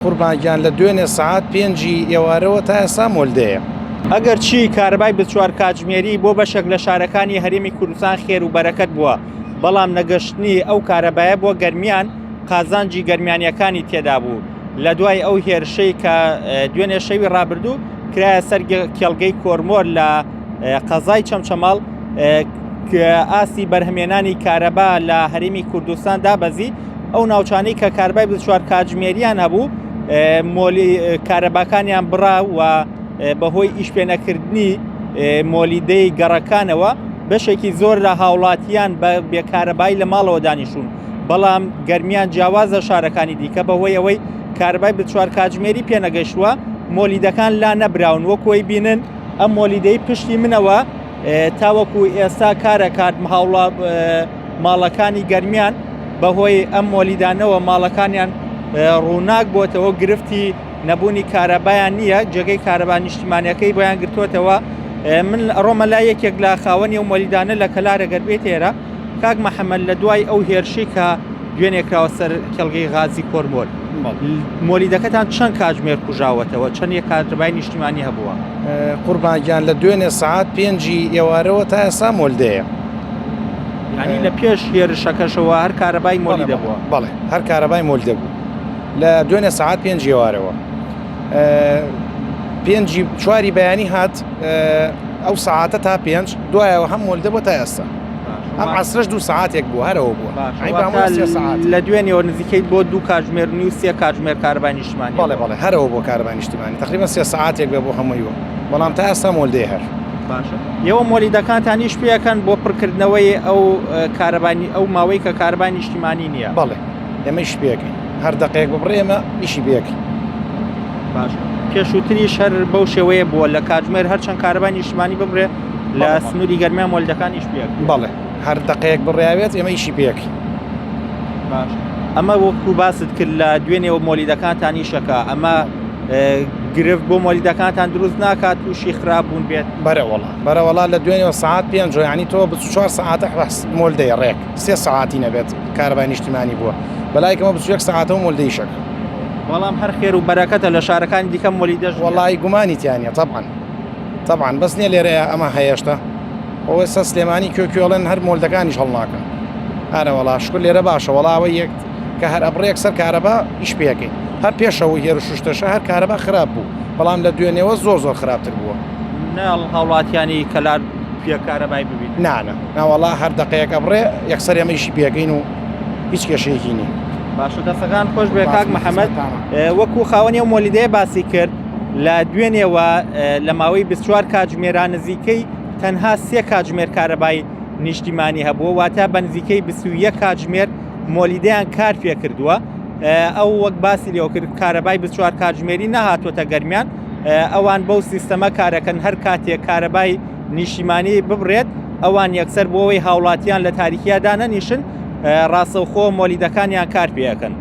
قوربانگیان لە دوێنێ سعات 5 ئێوارەوە تا ئێستا مۆلدەیە. ئەگەر چی کارەبای بچوار کاتژمێری بۆ بەشێک لە شارەکانی هەرێمی کوردستان خێر و بەرەکەت بووە، بەڵام نەگەشتنی ئەو کارەبایە بۆ گەرمیان قازانجی گەرمیانیەکانی تێدا بوو. لە دوای ئەو هێرشەی کە دوێنێ شەوی ڕابردوو کرایە سەر کێڵگەی کۆرمۆر لە قەزای چەمچەماڵ ئاسی بەرهەمێنانی کارەبا لە هەرێمی کوردستان دابەزی. ئەو ناوچانەی کە کارەبای بچوار کاتژمێریان هەبوو مۆلی کارەباکانیان بڕا و بەهۆی ئیش پێنەکردنی مۆلیدەی گەڕەکانەوە بەشێکی زۆر لە هاوڵاتیان بە بێکارەبایی لە ماڵەوە دانیشتون، بەڵام گەرمیان جیاوازە شارەکانی دیکە بەهۆی ئەوەی کارەبای بچوار کاتژمێری پێنەگەیشتووە مۆلیدەکان لا نەبراون. وەکۆی بینن ئەم مۆلیدەی پشتی منەوە تاوەکو ئێستا کارەکات ماڵەکانی گەرمیان بەهۆی ئەم مۆلیدانەوە ماڵەکانیان ڕووناک بۆتەوە، گرفتی نەبوونی کارەبایان نییە، جێگەی کارەبا نیشتیمانیەکەی بۆیان گرتوۆتەوە. من ڕۆمە لای یەکێک لە خاوەنی و مۆلیدانە لە کەلارە گەربێت ئێرە کاک مەحەمەد لە دوای ئەو هێرشی کە دوێنێکراوە سەر کێڵگەی غازی کۆرمۆر مۆلیدەکەتان چەند کاتژمێر کوژاوەتەوە، چەند یەک کارەبای نیشتیمانی هەبووە؟ قوربانگیان لە دوێنێ سعات 5 ئێوارەوە تا ئێستا مۆلدەیە. ینی لە پێش هێرشەکەشەوە هەر کارەبای مۆلیدە بووە؟ بەڵێ هەر کارەبای مۆلیدە بوو لە دوێنێ سعات 5 ئێوارەوە. 5 چواری بەیانی هات ئەو سعاتە تا 5 دوایەوە هەم مۆلدە بۆ تا ئێستا. ئەم عەسرەش 2 سعاتێک بوو هەرەوە بووە لە دوێنێەوە نزیکەی بۆ 2 کاتژمێر و 3 کاتژمێر کارەبای نیشتیمانی. بەڵێ هەرەوە بۆ کارەبای نیشتیمانی تقریبا 3 سعاتێک بێ بۆ هەموویەوە، بەڵام تا ئێستا مۆلدەیە هەر. باشە ئێوە مۆلیدەکانتانیش پێەکەن بۆ پڕکردنەوەی ئەو کارەبانی ئەو ماوەی کە کارەبای نیشتیمانی نییە؟ بەڵێ ئێمە ئیش پێەکەین، هەر دەقەیەک ببڕێ ئێمە ئیشی پێەکەین. باش پێشووتریش هەر بەو شێوەیە بووە لە کاتژمێر هەرچەند کارەبای نیشتیمانی ببڕێ لە سنووری گەرمیان مۆلیدەکانیش پێەکەین. بەڵێ هەر دەقەیەک بڕێاوێت ئێمە ئیشی پێەکەین. باش ئەمە وەکو باست کرد لە دوێنێەوە مۆلیدەکانتانی شەکە، ئەمە گرفت بۆ مۆلیدەکانتان دروست ناکات تووشی خراپ بوون بێت؟ بەرەوەڵا لە دوێنێەوە سعات 5 ینی تۆ 24 سعاتە مۆلدەیە ڕێک 3 سعاتی نەبێت کارەبای نیشتیمانی بووە، بەلایکەمە 21 سعاتەوە مۆلدەی شەکە. بەڵام هەر خێر و بەرەکەتە لە شارەکانی دیکە مۆلیدەش وەڵی گومانیتیانە طبعاً بەس نییە لێرەیە ئەمە هەیەشتا ئەوە سە سلێمانی کوێکوێڵێن هەر مۆلدەکانیش هەڵناکەن. هەرەوەڵا شکل لێرە باشە وەڵاوە یەک کە هەر ئەبڕێک سەر کارەبا ئیش پێەکەین، هەر پێشەوە هێرشتەشە هەر کارەبا خراپ بوو، بەڵام لە دوێنێەوە زۆر خراپتر بووە. ناڵ هاوڵاتیانی کەلار پێ کارەبای ببین ناوەڵا هەر دەقەیەک ئەبڕێ یەکسەر ئێمە ئیشی پێەکەین و هیچ کێشەیەکی نیە. باشە دەستەکان خۆش بێ کاک مەحەمەد. وەکو خاوەنی و مۆلیدەیە باسی کرد لە دوێنێەوە لە ماوەی 24 کاتژمێران نزیکەی تەنها 3 کاتژمێر کارەبای نیشتیمانی هەبووە، واتە بە نزیکەی 21 کاتژمێر مۆلیدەیان کار پێ کردووە. ئەو وەک باسی لێو کرد کارەبای 24 کاتژمێری نەهاتوۆتە گەرمیان، ئەوان بەو سیستەمە کارەکەن هەر کاتێک کارەبای نیشتیمانی ببڕێت ئەوان یەکسەر بۆەوەی هاوڵاتیان لە تاریکیادا نەنیشن ڕاستەوخۆ مۆلیدەکانیان کار پێەکەن.